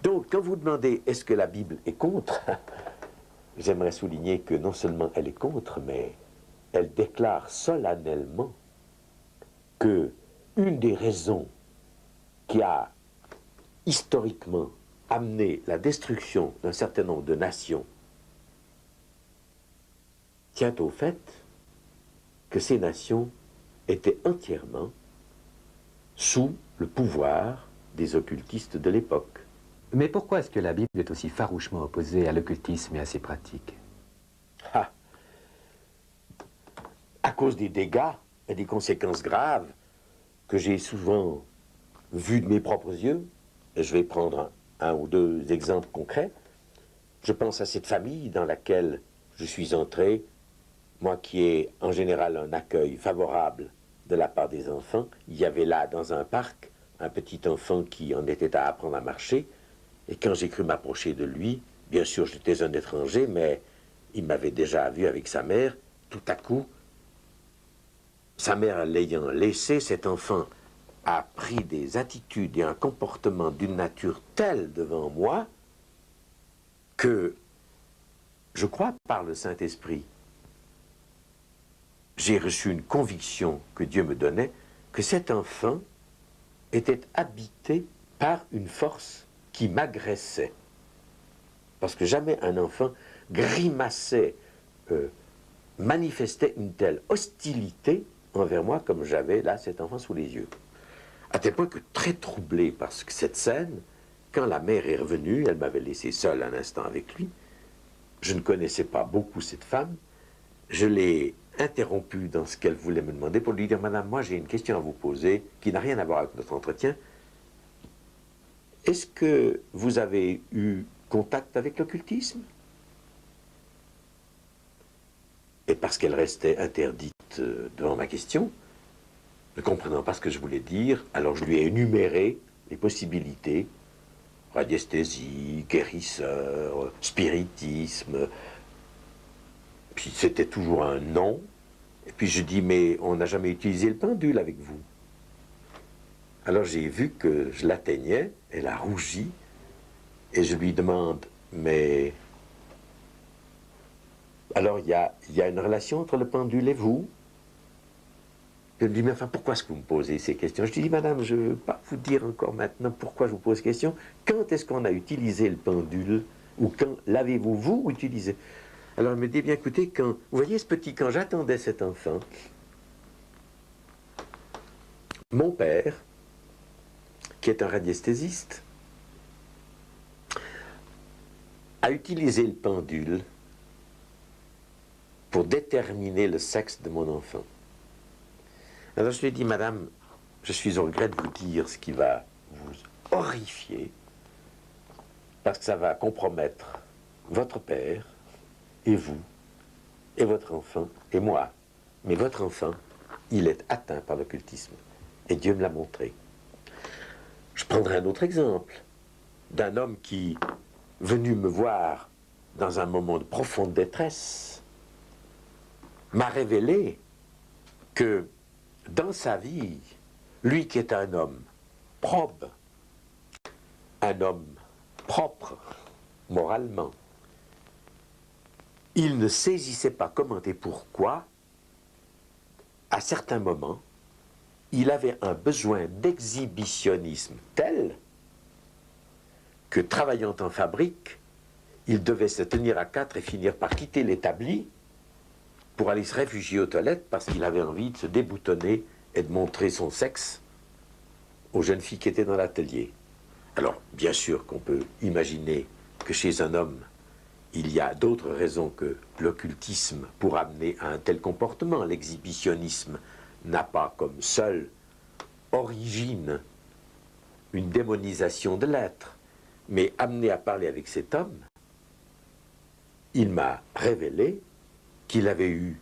B: Donc, quand vous demandez est-ce que la Bible est contre, j'aimerais souligner que non seulement elle est contre, mais elle déclare solennellement que une des raisons qui a historiquement amené la destruction d'un certain nombre de nations tient au fait que ces nations étaient entièrement sous le pouvoir des occultistes de l'époque.
A: Mais pourquoi est-ce que la Bible est aussi farouchement opposée à l'occultisme et à ses pratiques?
B: Ah. À cause des dégâts et des conséquences graves que j'ai souvent vus de mes propres yeux, et je vais prendre un ou deux exemples concrets. Je pense à cette famille dans laquelle je suis entré, moi qui ai en général un accueil favorable de la part des enfants. Il y avait là, dans un parc, un petit enfant qui en était à apprendre à marcher, et quand j'ai cru m'approcher de lui, bien sûr j'étais un étranger, mais il m'avait déjà vu avec sa mère. Tout à coup, sa mère l'ayant laissé, cet enfant a pris des attitudes et un comportement d'une nature telle devant moi que, je crois par le Saint-Esprit, j'ai reçu une conviction que Dieu me donnait, que cet enfant était habité par une force qui m'agressait. Parce que jamais un enfant grimaçait, manifestait une telle hostilité envers moi comme j'avais là cet enfant sous les yeux. À tel point que, très troublé par cette scène, quand la mère est revenue, elle m'avait laissé seul un instant avec lui, je ne connaissais pas beaucoup cette femme, je l'ai interrompue dans ce qu'elle voulait me demander pour lui dire « Madame, moi j'ai une question à vous poser qui n'a rien à voir avec notre entretien. Est-ce que vous avez eu contact avec l'occultisme ?» Et parce qu'elle restait interdite devant ma question, ne comprenant pas ce que je voulais dire, alors je lui ai énuméré les possibilités, radiesthésie, guérisseur, spiritisme, puis c'était toujours un non, Et puis je dis, mais on n'a jamais utilisé le pendule avec vous. Alors j'ai vu que je l'atteignais, elle a rougi, et je lui demande, mais... Alors il y a une relation entre le pendule et vous? Elle me dit, mais enfin, pourquoi est-ce que vous me posez ces questions? Je lui dis, madame, je ne veux pas vous dire encore maintenant pourquoi je vous pose ces questions. Quand est-ce qu'on a utilisé le pendule? Ou quand l'avez-vous, vous, utilisé? Alors elle me dit, bien écoutez, quand... Vous voyez ce petit, quand j'attendais cet enfant, mon père, qui est un radiesthésiste, a utilisé le pendule pour déterminer le sexe de mon enfant. Alors je lui ai dit, madame, je suis au regret de vous dire ce qui va vous horrifier, parce que ça va compromettre votre père, et vous, et votre enfant, et moi. Mais votre enfant, il est atteint par l'occultisme, et Dieu me l'a montré. Je prendrai un autre exemple d'un homme qui, venu me voir dans un moment de profonde détresse, m'a révélé que dans sa vie, lui qui est un homme probe, un homme propre moralement, il ne saisissait pas comment et pourquoi, à certains moments, il avait un besoin d'exhibitionnisme tel que, travaillant en fabrique, il devait se tenir à quatre et finir par quitter l'établi pour aller se réfugier aux toilettes parce qu'il avait envie de se déboutonner et de montrer son sexe aux jeunes filles qui étaient dans l'atelier. Alors, bien sûr qu'on peut imaginer que chez un homme, il y a d'autres raisons que l'occultisme pour amener à un tel comportement. L'exhibitionnisme n'a pas comme seule origine une démonisation de l'être, mais amené à parler avec cet homme, il m'a révélé qu'il avait eu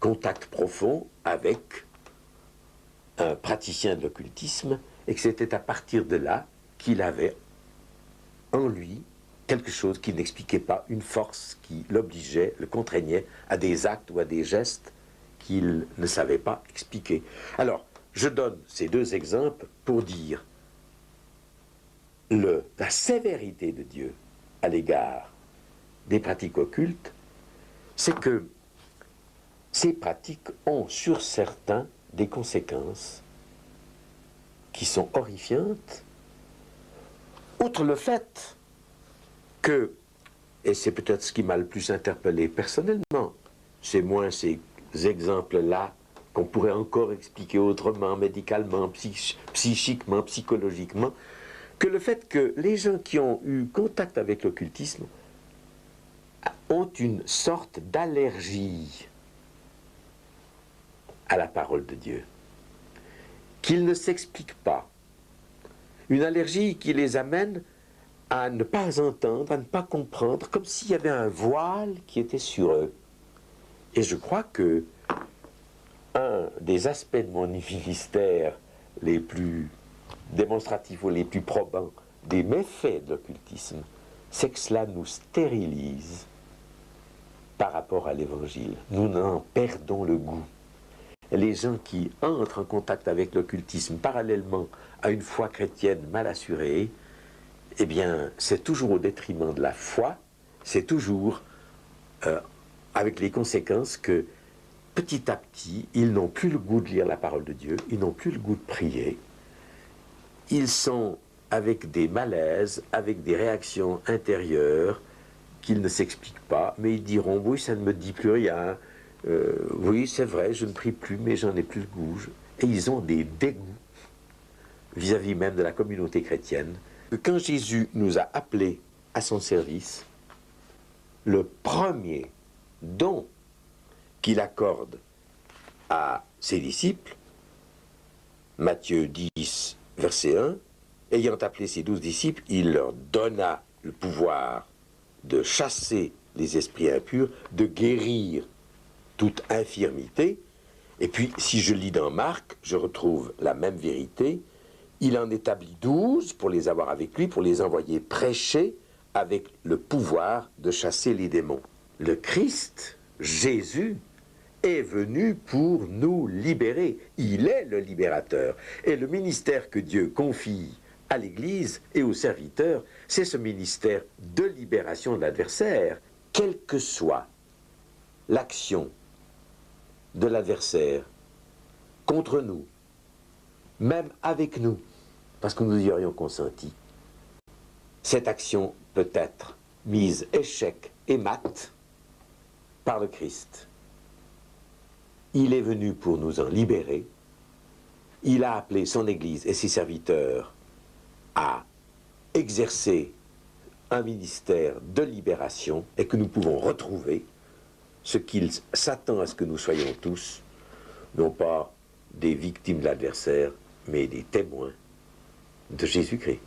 B: contact profond avec un praticien de l'occultisme et que c'était à partir de là qu'il avait en lui quelque chose qui n'expliquait pas, une force qui l'obligeait, le contraignait à des actes ou à des gestes qu'il ne savait pas expliquer. Alors, je donne ces deux exemples pour dire la sévérité de Dieu à l'égard des pratiques occultes, c'est que ces pratiques ont sur certains des conséquences qui sont horrifiantes, outre le fait que, et c'est peut-être ce qui m'a le plus interpellé personnellement, c'est moins ces exemples-là qu'on pourrait encore expliquer autrement, médicalement, psychiquement, psychologiquement, que le fait que les gens qui ont eu contact avec l'occultisme ont une sorte d'allergie à la parole de Dieu, qu'ils ne s'expliquent pas. Une allergie qui les amène à ne pas entendre, à ne pas comprendre, comme s'il y avait un voile qui était sur eux. Et je crois que un des aspects de mon ministère les plus démonstratifs ou les plus probants des méfaits de l'occultisme, c'est que cela nous stérilise par rapport à l'Évangile. Nous en perdons le goût. Les gens qui entrent en contact avec l'occultisme parallèlement à une foi chrétienne mal assurée, eh bien, c'est toujours au détriment de la foi, c'est toujours avec les conséquences que, petit à petit, ils n'ont plus le goût de lire la parole de Dieu, ils n'ont plus le goût de prier, ils sont avec des malaises, avec des réactions intérieures qu'ils ne s'expliquent pas, mais ils diront, oui, ça ne me dit plus rien, oui, c'est vrai, je ne prie plus, mais j'en ai plus le goût. Et ils ont des dégoûts vis-à-vis même de la communauté chrétienne. Quand Jésus nous a appelés à son service, le premier don qu'il accorde à ses disciples, Matthieu 10, verset 1, ayant appelé ses 12 disciples, il leur donna le pouvoir de chasser les esprits impurs, de guérir toute infirmité. Et puis, si je lis dans Marc, je retrouve la même vérité. Il en établit 12 pour les avoir avec lui, pour les envoyer prêcher avec le pouvoir de chasser les démons. Le Christ, Jésus, est venu pour nous libérer. Il est le libérateur. Et le ministère que Dieu confie à l'Église et aux serviteurs, c'est ce ministère de libération de l'adversaire. Quelle que soit l'action de l'adversaire contre nous, même avec nous, parce que nous y aurions consenti, cette action peut être mise échec et mat par le Christ. Il est venu pour nous en libérer. Il a appelé son Église et ses serviteurs à exercer un ministère de libération et que nous pouvons retrouver ce qu'il s'attend à ce que nous soyons tous, non pas des victimes de l'adversaire, mais des témoins de Jésus-Christ.